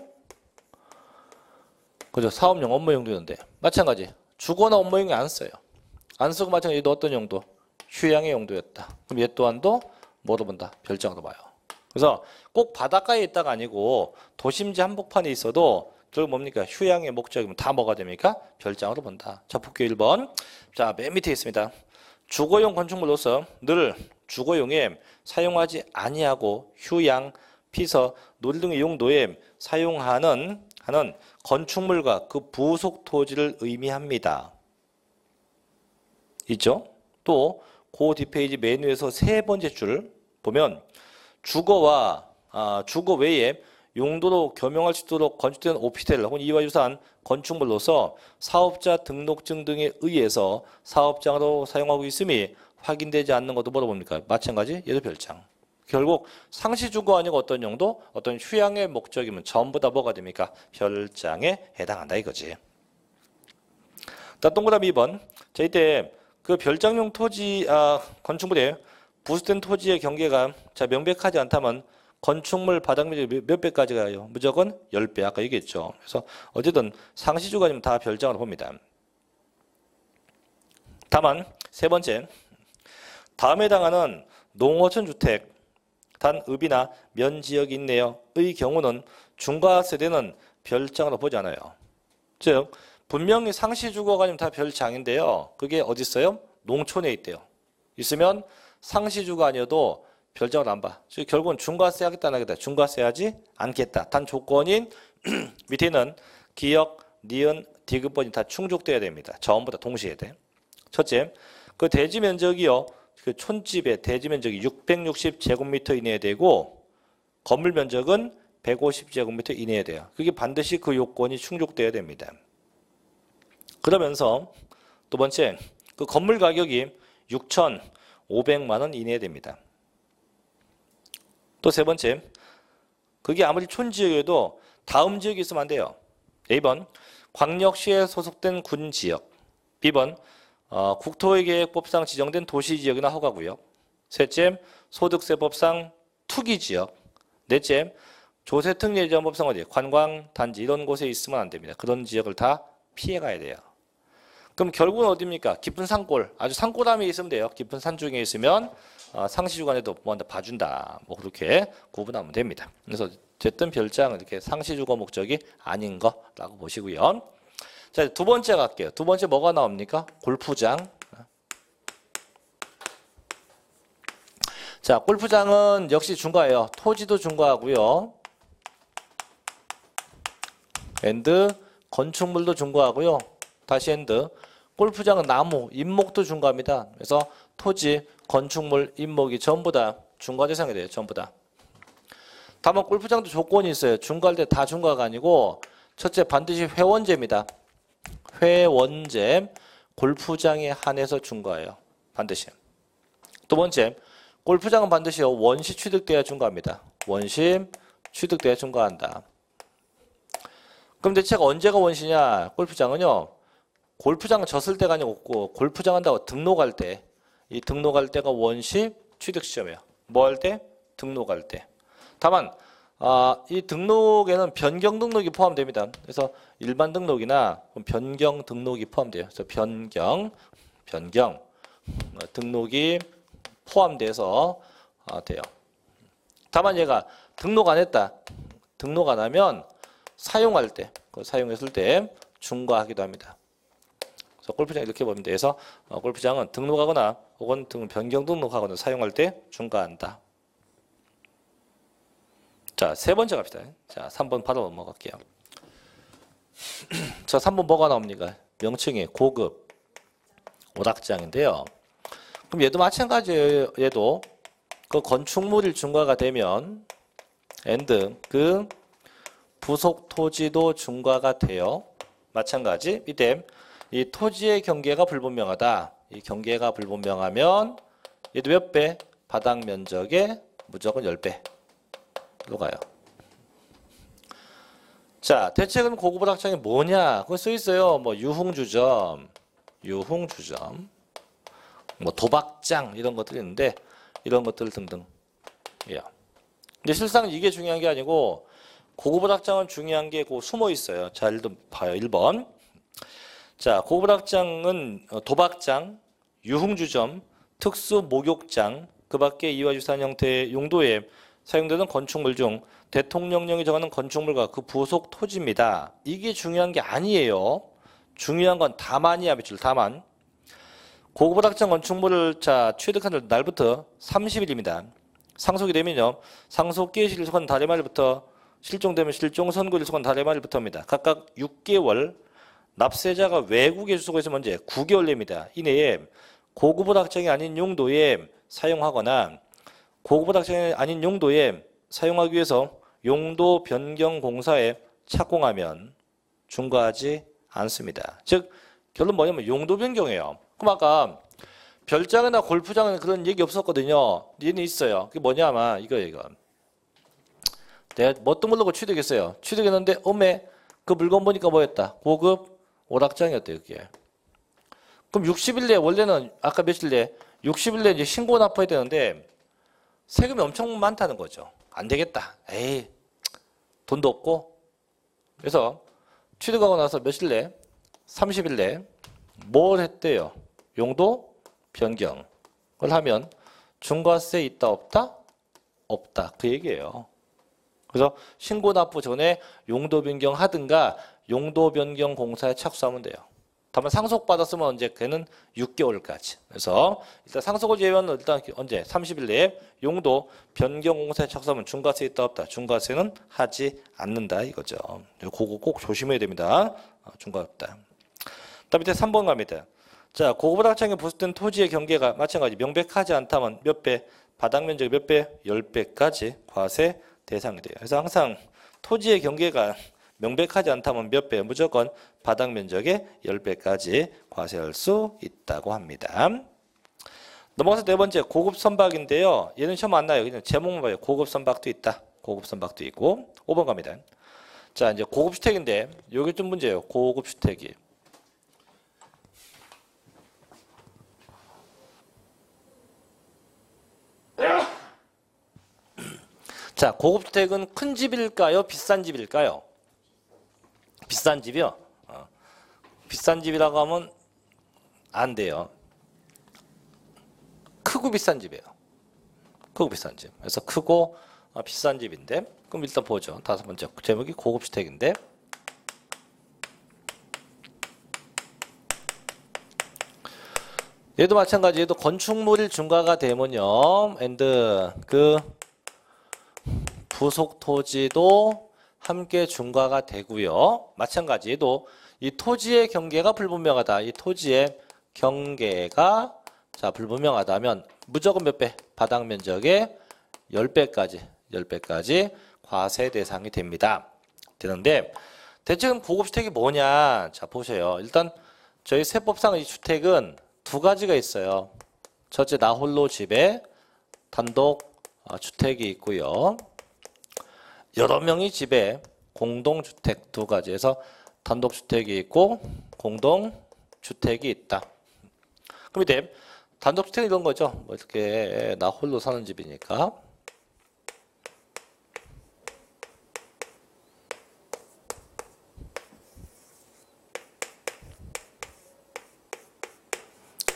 A: 그죠? 사업용, 업무용도 있는데 마찬가지. 주거나 업무용이 안 써요. 안 쓰고 마찬가지 얘도 어떤 용도? 휴양의 용도였다. 그럼 얘 또한도 뭐로 본다? 별장으로 봐요. 그래서 꼭 바닷가에 있다가 아니고 도심지 한복판에 있어도 결국 뭡니까? 휴양의 목적이면 다 뭐가 됩니까? 별장으로 본다. 자, 볼게요. 1번. 자, 맨 밑에 있습니다. 주거용 건축물로서 늘 주거용에 사용하지 아니하고 휴양, 피서, 놀이 등의 용도에 사용하는 건축물과 그 부속 토지를 의미합니다. 있죠? 또 그 뒷페이지 메뉴에서 세 번째 줄 보면 주거 외에 용도로 겸용할 수 있도록 건축된 오피스텔 혹은 이와 유사한 건축물로서 사업자 등록증 등에 의해서 사업장으로 사용하고 있음이 확인되지 않는 것도 뭐로 봅니까? 마찬가지 얘도 별장. 결국 상시주거 아니고 어떤 용도? 어떤 휴양의 목적이면 전부 다 뭐가 됩니까? 별장에 해당한다 이거지. 자, 동그라미 2번. 자, 이때 그 별장용 토지 건축물의 부수된 토지의 경계가 자 명백하지 않다면 건축물 바닥 면적이 몇 배까지 가요? 무조건 10배. 아까 얘기했죠. 그래서 어쨌든 상시주거 아니면 다 별장으로 봅니다. 다만 세 번째. 다음에 해당하는 농어촌 주택 단 읍이나 면지역이 있네요. 의 경우는 중과세대는 별장으로 보지 않아요. 즉 분명히 상시주거가 아니면 다 별장인데요. 그게 어디 있어요? 농촌에 있대요. 있으면 상시주거 아니어도 별장을 안 봐. 즉 결국은 중과세 하겠다 안 하겠다. 중과세 하지 않겠다. 단 조건인 밑에 있는 기역, 니은, 디귿번이 다 충족돼야 됩니다. 전부 다 동시에 돼. 첫째, 그 대지 면적이요. 그 촌집의 대지 면적이 660제곱미터 이내에 되고 건물 면적은 150제곱미터 이내에 돼요. 그게 반드시 그 요건이 충족돼야 됩니다. 그러면서 두 번째, 그 건물 가격이 6,500만 원 이내에 됩니다. 또 세 번째, 그게 아무리 촌지역이어도 다음 지역이 있으면 안 돼요. A번, 광역시에 소속된 군지역. B번, 국토계획법상 지정된 도시지역이나 허가구역. 셋째, 소득세법상 투기지역. 넷째, 조세특례지원법상 어디 관광단지 이런 곳에 있으면 안 됩니다. 그런 지역을 다 피해가야 돼요. 그럼 결국은 어디입니까? 깊은 산골, 아주 산골함에 있으면 돼요. 깊은 산중에 있으면 상시주거에도 뭐한다 봐준다. 뭐 그렇게 구분하면 됩니다. 그래서 어쨌든 별장은 이렇게 상시주거 목적이 아닌 거라고 보시고요. 자, 두 번째 갈게요. 두 번째 뭐가 나옵니까? 골프장. 자, 골프장은 역시 중과예요. 토지도 중과하고요. 앤드 건축물도 중과하고요. 다시 앤드 골프장은 나무, 인목도 중과합니다. 그래서 토지, 건축물, 인목이 전부 다 중과 대상이 돼요. 전부 다. 다만 골프장도 조건이 있어요. 중과할 때 다 중과가 아니고 첫째 반드시 회원제입니다. 회원제 골프장에 한해서 중과해요. 반드시. 두 번째 골프장은 반드시 원시 취득돼야 중과합니다. 원시 취득돼야 중과한다. 그럼 대체가 언제가 원시냐? 골프장은요. 골프장 졌을 때가 아니고 골프장 한다고 등록할 때 이 등록할 때가 원시 취득 시점이에요. 뭐 할 때? 등록할 때. 다만 이 등록에는 변경 등록이 포함됩니다. 그래서 일반 등록이나 변경 등록이 포함돼요. 그래서 변경 등록이 포함돼서 돼요. 다만 얘가 등록 안 했다. 등록 안 하면 사용할 때, 사용했을 때 중과하기도 합니다. 그래서 골프장 이렇게 보면 돼. 그래서 골프장은 등록하거나 혹은 변경 등록하거나 사용할 때 중과한다. 자, 세 번째 갑시다. 자, 3번 바로 넘어갈게요. 자, 3번 뭐가 나옵니까? 명칭이 고급 오락장인데요. 그럼 얘도 마찬가지예요. 얘도 그 건축물이 중과가 되면 and 그 부속 토지도 중과가 돼요. 마찬가지. 이때 이 토지의 경계가 불분명하다. 이 경계가 불분명하면 얘도 몇 배? 바닥 면적의 무조건 10배로 가요. 자, 대체금 고급 오락장이 뭐냐? 그거 써 있어요. 뭐 유흥주점, 뭐 도박장 이런 것들이 있는데 이런 것들 등등. 예. 근데 실상 이게 중요한 게 아니고 고급 오락장은 중요한 게 그 숨어 있어요. 자, 일단 봐요. 1번. 자, 고급 오락장은 도박장, 유흥주점, 특수 목욕장, 그 밖에 이와 유사한 형태의 용도에 사용되는 건축물 중 대통령령이 정하는 건축물과 그 부속 토지입니다. 이게 중요한 게 아니에요. 중요한 건 다만이야, 밑줄 다만. 고급 오락장 건축물을 취득한 날부터 30일입니다. 상속이 되면요. 상속기에 실속한 달의 말부터 실종되면 실종 선고일 속한 달의 말부터입니다. 각각 6개월, 납세자가 외국에 주소가 있으면 언제 9개월 내입니다. 이내에 고급 오락장이 아닌 용도에 사용하거나 고급 오락장이 아닌 용도에 사용하기 위해서 용도 변경 공사에 착공하면 중과하지 않습니다. 즉 결론 뭐냐면 용도 변경이에요. 그럼 아까 별장이나 골프장은 그런 얘기 없었거든요. 얘는 있어요. 그게 뭐냐 아마 이거. 내가 뭣도 모르고 취득했어요. 취득했는데 어메 그 물건 보니까 뭐였다? 고급 오락장이었대요. 그게. 그럼 60일 내에 원래는 아까 며칠 내에 60일 내에 이제 신고 납부해야 되는데 세금이 엄청 많다는 거죠. 안 되겠다. 에이 돈도 없고. 그래서 취득하고 나서 며칠 내에 30일 내에 뭘 했대요? 용도 변경을 하면 중과세 있다 없다? 없다. 그 얘기예요. 그래서 신고 납부 전에 용도 변경 하든가 용도 변경 공사에 착수하면 돼요. 다만 상속받았으면 언제? 걔는 6개월까지. 그래서 일단 상속을 제외하면 일단 언제? 30일 내에 용도 변경 공사에 착수하면 중과세 있다 없다? 중과세는 하지 않는다 이거죠. 그거 꼭 조심해야 됩니다. 중과 없다. 다음 밑에 3번 갑니다. 자, 고급 오락장에 부속된 토지의 경계가 마찬가지 명백하지 않다면 몇 배? 바닥 면적 몇 배? 10배까지 과세 대상이 돼요. 그래서 항상 토지의 경계가 명백하지 않다면 몇 배? 무조건 바닥 면적의 10배까지 과세할 수 있다고 합니다. 넘어가서 네 번째 고급 선박인데요. 얘는 시험 안 나요. 그냥 제목만 봐요. 고급 선박도 있다. 고급 선박도 있고. 5번 갑니다. 자, 이제 고급 주택인데 여기 좀 문제예요. 고급 주택이. 자, 고급 주택은 큰 집일까요? 비싼 집일까요? 비싼 집이요? 비싼 집이라고 하면 안 돼요. 크고 비싼 집이에요. 크고 비싼 집. 그래서 크고 비싼 집인데 그럼 일단 보죠. 다섯 번째 제목이 고급 주택인데 얘도 마찬가지. 얘도 건축물이 중과가 되면요. 그 부속 토지도 함께 중과가 되고요. 마찬가지 얘도 이 토지의 경계가 불분명하다. 이 토지의 경계가 불분명하다면 무조건 몇 배? 바닥 면적의 10배까지 과세 대상이 됩니다. 되는데 대체 고급 주택이 뭐냐? 자, 보세요. 일단 저희 세법상 이 주택은 두 가지가 있어요. 첫째 나 홀로 집에 단독 주택이 있고요. 여러 명이 집에 공동주택 두 가지에서 단독주택이 있고 공동주택이 있다. 그럼 이제 단독주택은 이런 거죠. 뭐 이렇게 나 홀로 사는 집이니까.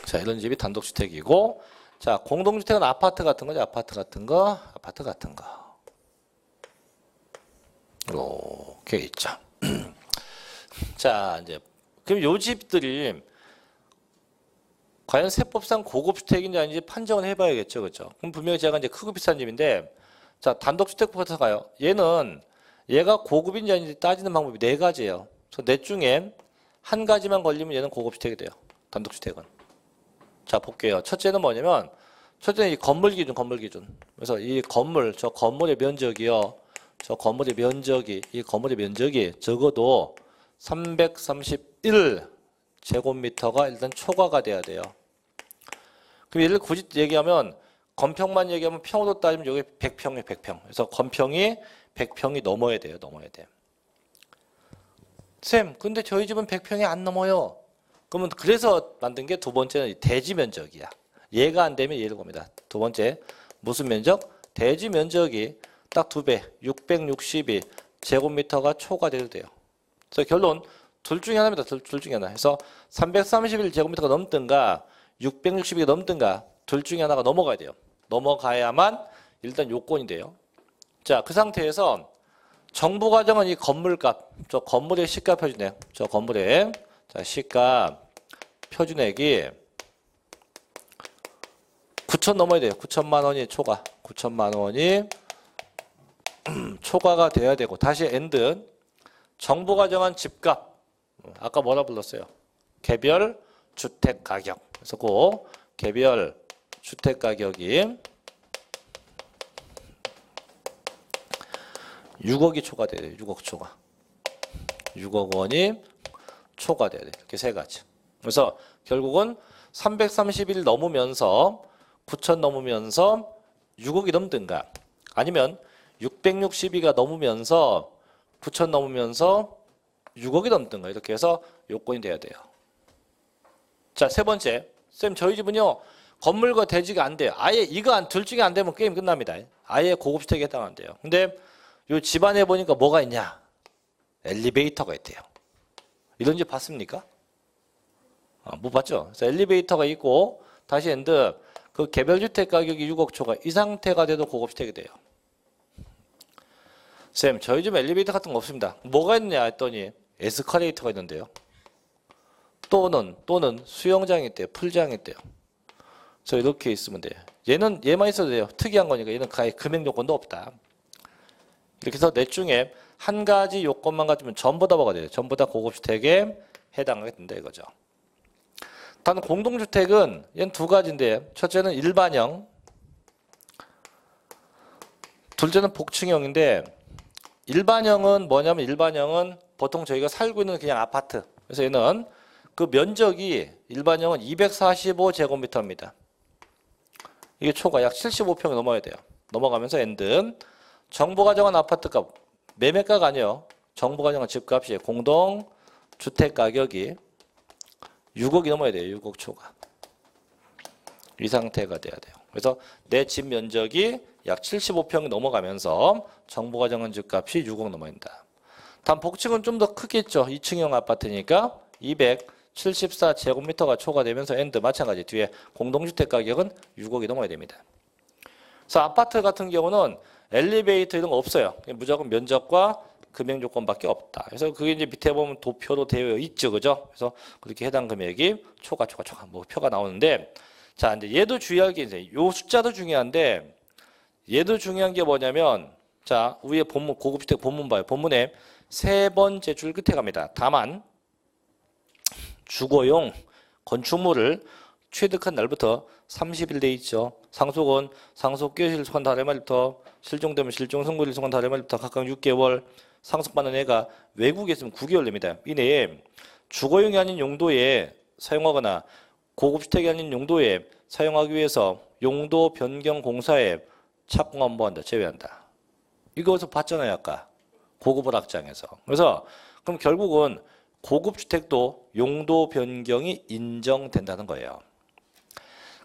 A: 자, 이런 집이 단독주택이고, 자, 공동주택은 아파트 같은 거죠. 아파트 같은 거. 이렇게 있죠. 자, 이제 그럼 요 집들이 과연 세법상 고급주택인지 아닌지 판정을 해봐야겠죠, 그렇죠? 그럼 분명히 제가 이제 크고 비싼 집인데, 자, 단독주택부터 가요. 얘가 고급인지 아닌지 따지는 방법이 네 가지예요. 그래서 넷 중에 한 가지만 걸리면 얘는 고급주택이 돼요. 단독주택은. 자, 볼게요. 첫째는 뭐냐면, 첫째는 이 건물 기준. 그래서 이 건물, 저 건물의 면적이요. 이 건물의 면적이 적어도 331 제곱미터가 일단 초과가 돼야 돼요. 그럼 예를 굳이 얘기하면 건평만 얘기하면 평으로 따지면 여기 100평이 100평. 그래서 건평이 100평이 넘어야 돼요. 쌤, 근데 저희 집은 100평이 안 넘어요. 그러면 그래서 만든 게 두 번째는 대지 면적이야. 얘가 안 되면 얘를 봅니다. 두 번째 무슨 면적? 대지 면적이 딱 2배, 662 제곱미터가 초과돼도 돼요. 그래서 결론 둘 중에 하나입니다. 둘 중에 하나. 그래서 331 제곱미터가 넘든가 662가 넘든가 둘 중에 하나가 넘어가야 돼요. 넘어가야만 일단 요건이 돼요. 자, 그 상태에서 정부 과정은 이 건물값, 저 건물의 시가 표준액, 저 건물의 자, 시가 표준액이 9천 넘어야 돼요. 9천만 원이 초과. 9천만 원이 초과가 돼야 되고 다시 엔드 정부 과정한 집값 아까 뭐라 불렀어요? 개별 주택 가격. 그래서 그 개별 주택 가격이 6억이 초과돼야 돼요. 6억 초과. 6억 원이 초과돼야 돼요. 이렇게 세 가지. 그래서 결국은 331 넘으면서 9천 넘으면서 6억이 넘든가 아니면 662가 넘으면서 9천 넘으면서 6억이 넘든가 이렇게 해서 요건이 돼야 돼요. 자, 세 번째. 쌤 저희 집은요. 건물과 대지가 안 돼요. 아예 이거 둘 중에 안 되면 게임 끝납니다. 아예 고급주택에 해당한대요. 근데 요 집안에 보니까 뭐가 있냐? 엘리베이터가 있대요. 이런 집 봤습니까? 못 봤죠? 그래서 엘리베이터가 있고 다시 엔드 그 개별주택 가격이 6억 초과 이 상태가 돼도 고급주택이 돼요. 쌤 저희 집 엘리베이터 같은 거 없습니다. 뭐가 있느냐 했더니 에스컬레이터가 있는데요. 또는 수영장이 있대요. 풀장이 있대요. 그래서 이렇게 있으면 돼요. 얘만 있어도 돼요. 특이한 거니까 얘는 가히 금액 요건도 없다. 이렇게 해서 넷 중에 한 가지 요건만 가지면 전부 다 뭐가 돼요? 전부 다 고급주택에 해당하게 된다 이거죠. 단 공동주택은 얘는 두 가지인데 첫째는 일반형, 둘째는 복층형인데 일반형은 뭐냐면 일반형은 보통 저희가 살고 있는 그냥 아파트. 그래서 얘는 그 면적이 일반형은 245제곱미터입니다. 이게 초과 약 75평이 넘어야 돼요. 넘어가면서 엔드 정부가 정한 아파트값 매매가가 아니에요. 정부가 정한 집값이 공동주택 가격이 6억이 넘어야 돼요. 6억 초과. 이 상태가 돼야 돼요. 그래서 내 집 면적이 약 75평이 넘어가면서 정부가 정한 집값이 6억 넘어야 된다. 단 복층은 좀 더 크겠죠. 2층형 아파트니까 274제곱미터가 초과되면서 엔드 마찬가지 뒤에 공동주택 가격은 6억이 넘어야 됩니다. 그래서 아파트 같은 경우는 엘리베이터 이런 거 없어요. 무조건 면적과 금액 조건밖에 없다. 그래서 그게 이제 밑에 보면 도표로 되어 있죠. 그죠? 그래서 그렇게 해당 금액이 초과 뭐 표가 나오는데 자, 이제 얘도 주의할 게 이제 요 숫자도 중요한데 얘도 중요한 게 뭐냐면 자, 위에 본문 고급주택 본문 봐요. 본문에 세 번째 줄 끝에 갑니다. 다만 주거용 건축물을 취득한 날부터 30일 돼 있죠. 상속은 상속기일 소관 다른 말부터 실종되면 실종 선고일 소관 다른 말부터 각각 6개월 상속받는 애가 외국에 있으면 9개월 냅니다. 이내에 주거용이 아닌 용도에 사용하거나 고급주택이 아닌 용도에 사용하기 위해서 용도 변경 공사에 착공한 뭐한다 제외한다. 이거에서 봤잖아요 아까 고급을 확장해서. 그래서 그럼 결국은 고급주택도 용도 변경이 인정된다는 거예요.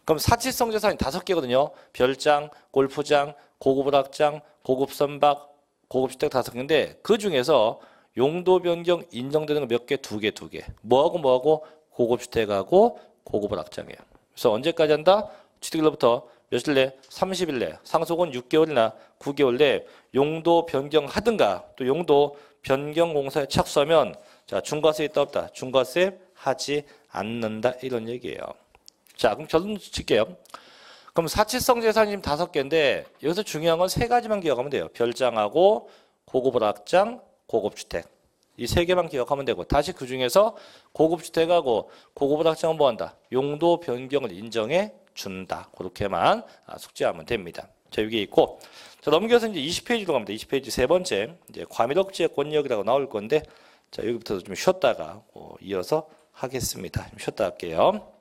A: 그럼 사치성 재산이 5개거든요. 별장, 골프장, 고급 확장, 고급 선박, 고급주택 5개인데 그 중에서 용도 변경 인정되는 거 몇 개? 2개. 뭐하고 고급주택하고 고급 확장이에요. 그래서 언제까지 한다? 취득일로부터 며칠 내? 30일 내. 상속은 6개월이나 9개월 내 용도 변경하든가 또 용도 변경 공사에 착수하면 자, 중과세 있다 없다? 중과세 하지 않는다 이런 얘기예요. 자, 그럼 결론 칠게요. 그럼 사치성 재산이 지금 5개인데 여기서 중요한 건 3가지만 기억하면 돼요. 별장하고 고급 확장, 고급주택. 이 3개만 기억하면 되고 다시 그 중에서 고급주택하고 고급 확장은 뭐한다? 용도 변경을 인정해 준다. 그렇게만 숙지하면 됩니다. 자, 여기 있고 자, 넘겨서 이제 20페이지로 갑니다. 20페이지 세 번째 이제 과밀억지의 권역이라고 나올 건데 자, 여기부터 좀 쉬었다가 이어서 하겠습니다. 좀 쉬었다 할게요.